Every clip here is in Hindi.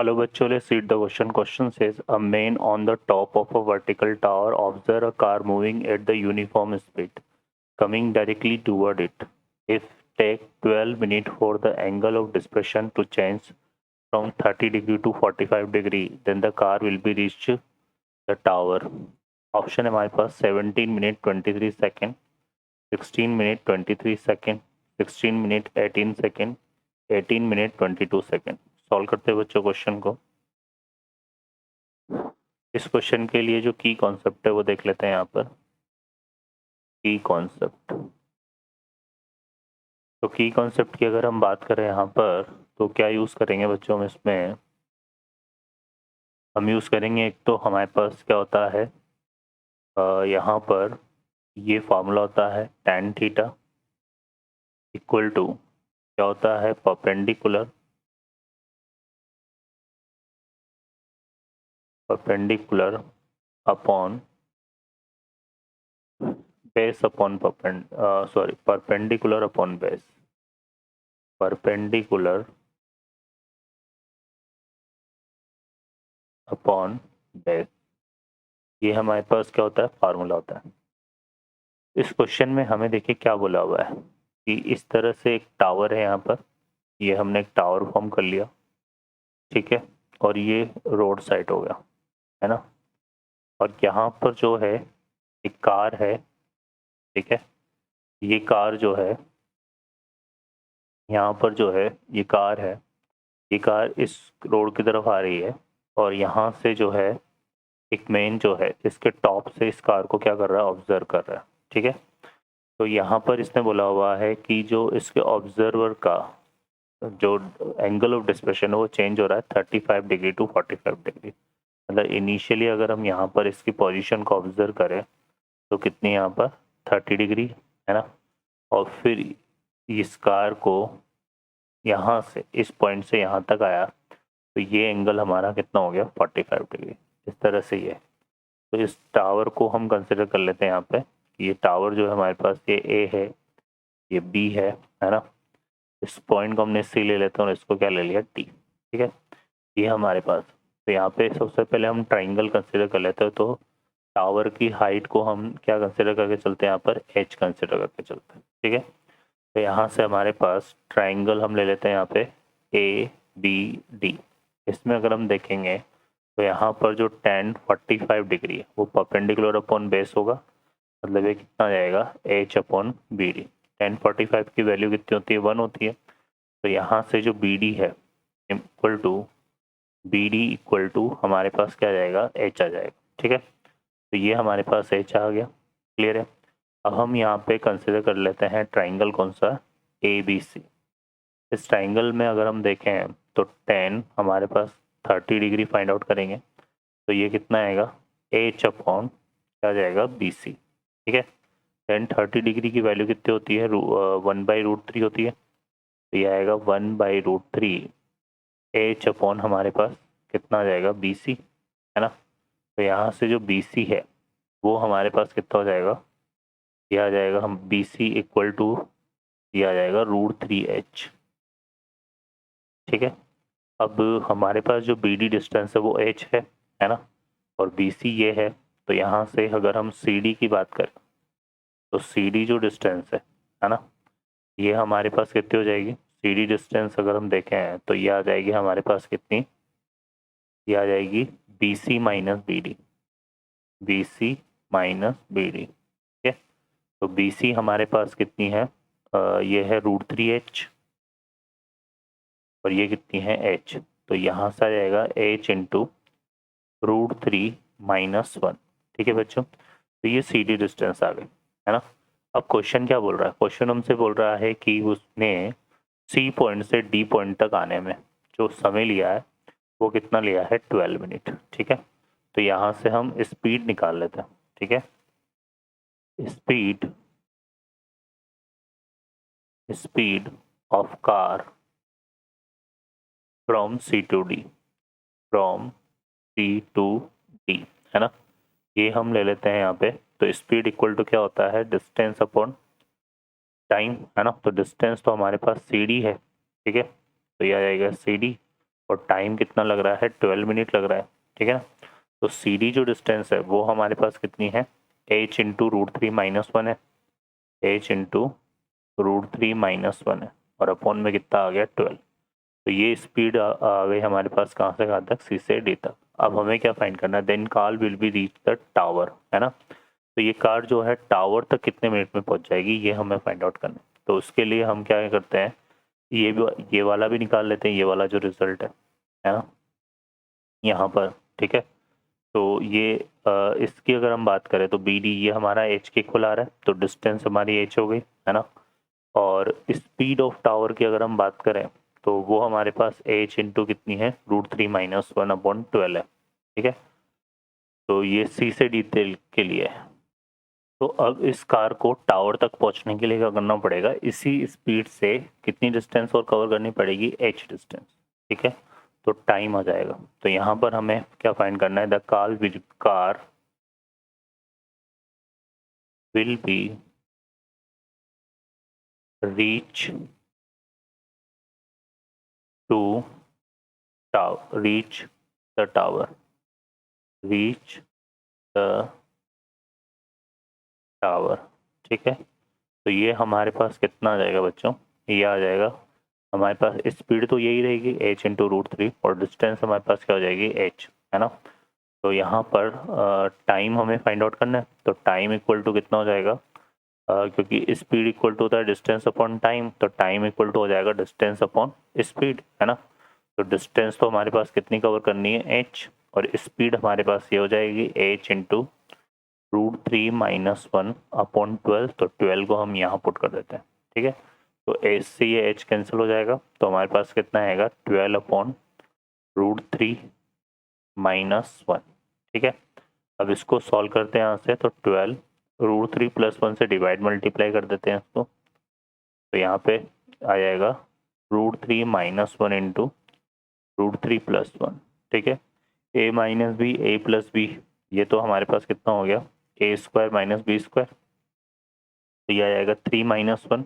Hello बच्चों, let's read the question. Question says a man on the top of a vertical tower observe a car moving at the uniform speed coming directly toward it. If take 12 minutes for the angle of dispersion to change from 30 degree to 45 degree, then the car will be reach the tower. Option है हमारे पास 17 minute 23 second, 16 minute 23 second, 16 minute 18 second, 18 minute 22 second. Solve करते हैं बच्चों क्वेश्चन को। इस क्वेश्चन के लिए जो की कॉन्सेप्ट है वो देख लेते हैं यहाँ पर। की कॉन्सेप्ट, तो की कॉन्सेप्ट की अगर हम बात करें यहाँ पर तो क्या यूज़ करेंगे बच्चों में इसमें हम यूज़ करेंगे। एक तो हमारे पास क्या होता है यहाँ पर ये फार्मूला होता है tan थीटा इक्वल टू क्या होता है perpendicular upon base upon perpendicular upon base, perpendicular upon base. ये हमारे पास क्या होता है फार्मूला होता है। इस क्वेश्चन में हमें देखिए क्या बोला हुआ है कि इस तरह से एक टावर है यहाँ पर, ये हमने एक टावर फॉर्म कर लिया, ठीक है, और ये रोड साइड हो गया, है ना। और यहाँ पर जो है एक कार है, ठीक है, ये कार जो है यहाँ पर जो है ये कार है, ये कार इस रोड की तरफ आ रही है और यहाँ से जो है एक मैन जो है इसके टॉप से इस कार को क्या कर रहा है ऑब्जर्व कर रहा है, ठीक है। तो यहाँ पर इसने बोला हुआ है कि जो इसके ऑब्जर्वर का जो एंगल ऑफ डिस्पर्शन है वो चेंज हो रहा है 35 डिग्री टू 45 डिग्री। मतलब इनिशियली अगर हम यहाँ पर इसकी पोजीशन को ऑब्जर्व करें तो कितनी यहाँ पर 30 डिग्री, है ना। और फिर इस कार को यहाँ से इस पॉइंट से यहाँ तक आया तो ये एंगल हमारा कितना हो गया 45 डिग्री। इस तरह से ये, तो इस टावर को हम कंसिडर कर लेते हैं यहाँ पे। ये टावर जो है हमारे पास ये ए है, ये बी है ना। इस पॉइंट को हमने सी ले लेते हैं और इसको क्या ले लिया टी, ठीक है। ये हमारे पास, तो यहाँ पे सबसे पहले हम ट्राइंगल कंसिडर कर लेते हैं। तो टावर की हाइट को हम क्या कंसिडर करके चलते हैं यहाँ पर एच कंसिडर करके चलते हैं, ठीक है। तो यहाँ से हमारे पास ट्राइंगल हम ले लेते हैं यहाँ पे ए बी डी। इसमें अगर हम देखेंगे तो यहाँ पर जो tan 45 डिग्री है वो परपेंडिकुलर अपॉन बेस होगा, मतलब ये कितना जाएगा H upon B D. tan 45 की वैल्यू कितनी होती है 1 होती है। तो यहाँ से जो बी डी है equal to B D equal to हमारे पास क्या जाएगा एच आ जाएगा, ठीक है। तो ये हमारे पास एच आ गया, क्लियर है। अब हम यहाँ पे कंसिडर कर लेते हैं ट्राइंगल कौन सा ए बी सी। इस ट्राइंगल में अगर हम देखें तो tan हमारे पास 30 डिग्री फाइंड आउट करेंगे तो ये कितना आएगा एच अपॉन क्या जाएगा बी सी, ठीक है। tan 30 डिग्री की वैल्यू कितनी होती है 1/√3 होती है, तो ये आएगा 1/√3 एच अपॉन हमारे पास कितना आ जाएगा बी सी, है ना। तो यहाँ से जो बी सी है वो हमारे पास कितना हो जाएगा, ये आ जाएगा हम बी सी इक्वल टू ये आ जाएगा √3h, ठीक है। अब हमारे पास जो बी डी डिस्टेंस है वो h है ना, और बी सी ये है। तो यहाँ से अगर हम सी डी की बात करें तो सी डी जो डिस्टेंस है ना, ये हमारे पास कितनी हो जाएगी। सी डी डिस्टेंस अगर हम देखें तो ये आ जाएगी हमारे पास कितनी, ये आ जाएगी B C minus B D, B C minus B D, ठीक है। तो बी सी हमारे पास कितनी है ये है √3h और ये कितनी है h। तो यहाँ से आ जाएगा h इंटू √3 माइनस 1, ठीक है बच्चों। तो ये सी डी डिस्टेंस आ गई, है ना। अब क्वेश्चन क्या बोल रहा है, क्वेश्चन हमसे बोल रहा है कि उसने सी पॉइंट से डी पॉइंट तक आने में जो समय लिया है वो कितना लिया है 12 मिनट, ठीक है। तो यहाँ से हम स्पीड निकाल लेते हैं, ठीक है। Speed of car from C to D, from C to D, है ना। ये हम ले लेते हैं यहाँ पे। तो स्पीड इक्वल टू क्या होता है डिस्टेंस अपॉन टाइम, है ना। तो डिस्टेंस तो हमारे पास सी डी है, ठीक है। तो ये आ जाएगा सी डी और टाइम कितना लग रहा है, 12 मिनट लग रहा है, ठीक है ना। तो सी डी जो डिस्टेंस है वो हमारे पास कितनी है, h इंटू √3 - 1 है, h इंटू √3 - 1 है, और अपॉन में कितना आ गया 12। तो ये स्पीड आ गई हमारे पास कहाँ से कहाँ तक, सी से डी तक। अब हमें क्या फाइंड करना है, then car will be reach the tower, है ना। तो ये कार जो है टावर तक कितने मिनट में पहुंच जाएगी, ये हमें फाइंड आउट करना है। तो उसके लिए हम क्या करते हैं, ये वाला भी निकाल लेते हैं, ये वाला जो रिजल्ट है ना, यहाँ पर, ठीक है। तो ये इसकी अगर हम बात करें तो बी डी ये हमारा एच के इक्वल आ रहा है, तो डिस्टेंस हमारी एच हो गई, है ना। और स्पीड ऑफ टावर की अगर हम बात करें तो वो हमारे पास एच इंटू कितनी है, √3 - 1/12 है, ठीक है। तो ये सी से डी के लिए है। तो अब इस कार को टावर तक पहुंचने के लिए क्या करना पड़ेगा, इसी स्पीड से कितनी डिस्टेंस और कवर करनी पड़ेगी, एच डिस्टेंस, ठीक है। तो टाइम आ जाएगा। तो यहाँ पर हमें क्या फाइंड करना है, the car will be reach to reach the tower, reach the tower, ठीक है। तो ये हमारे पास कितना आ जाएगा बच्चों, ये आ जाएगा हमारे पास, स्पीड तो यही रहेगी h इंटू √3, और डिस्टेंस हमारे पास क्या हो जाएगी, h, है ना। तो यहाँ पर टाइम हमें फाइंड आउट करना है। तो टाइम इक्वल टू कितना हो जाएगा, क्योंकि स्पीड इक्वल टू होता है डिस्टेंस अपॉन टाइम, तो टाइम इक्वल टू हो जाएगा डिस्टेंस अपॉन स्पीड, है ना। तो डिस्टेंस तो हमारे पास कितनी कवर करनी है, h, और स्पीड हमारे पास ये हो जाएगी h इंटू √3 - 1/12। तो 12 को हम यहाँ पुट कर देते हैं, ठीक है। तो h से ये h कैंसिल हो जाएगा, तो हमारे पास कितना आएगा, 12/√3 - 1, ठीक है। अब इसको सॉल्व करते हैं यहाँ से, तो 12 √3 + 1 से डिवाइड मल्टीप्लाई कर देते हैं इसको, तो यहाँ पे आ जाएगा √3 - 1 इंटू √3 + 1, ठीक है। a - b a + b, ये तो हमारे पास कितना हो गया, a² - b², तो ये आ जाएगा 3 - 1,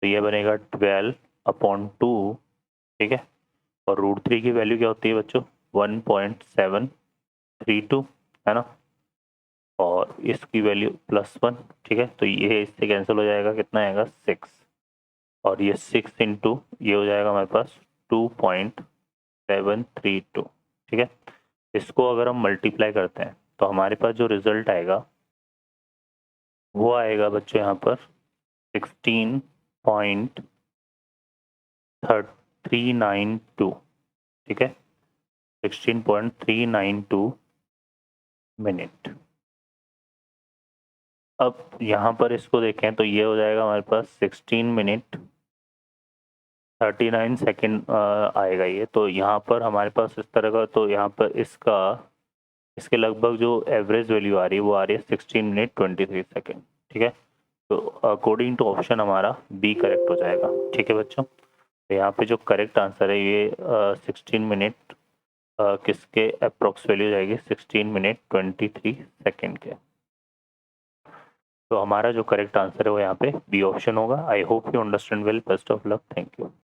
तो ये बनेगा 12/2, ठीक है। और √3 की वैल्यू क्या होती है बच्चों, 1.732, है ना। और इसकी वैल्यू +1, ठीक है। तो ये इससे कैंसिल हो जाएगा, कितना आएगा, 6, और ये 6 इंटू ये हो जाएगा हमारे पास 2.732, ठीक है। इसको अगर हम मल्टीप्लाई करते हैं तो हमारे पास जो रिजल्ट आएगा वो आएगा बच्चों यहाँ पर 16.392, ठीक है, 16.392 मिनट। अब यहाँ पर इसको देखें तो ये हो जाएगा हमारे पास 16 मिनट 39 सेकेंड आएगा ये। तो यहाँ पर हमारे पास इस तरह का, तो यहाँ पर इसके लगभग जो एवरेज वैल्यू आ रही है वो आ रही है 16 मिनट 23 सेकेंड, ठीक है। तो अकॉर्डिंग टू ऑप्शन हमारा बी करेक्ट हो जाएगा, ठीक है बच्चों। तो यहाँ पे जो करेक्ट आंसर है ये 16 मिनट किसके अप्रोक्स वैल्यू जाएगी, 16 मिनट 23 सेकेंड के। तो हमारा जो करेक्ट आंसर है वो यहाँ पे बी ऑप्शन होगा। I hope you understand well, best of luck, thank you.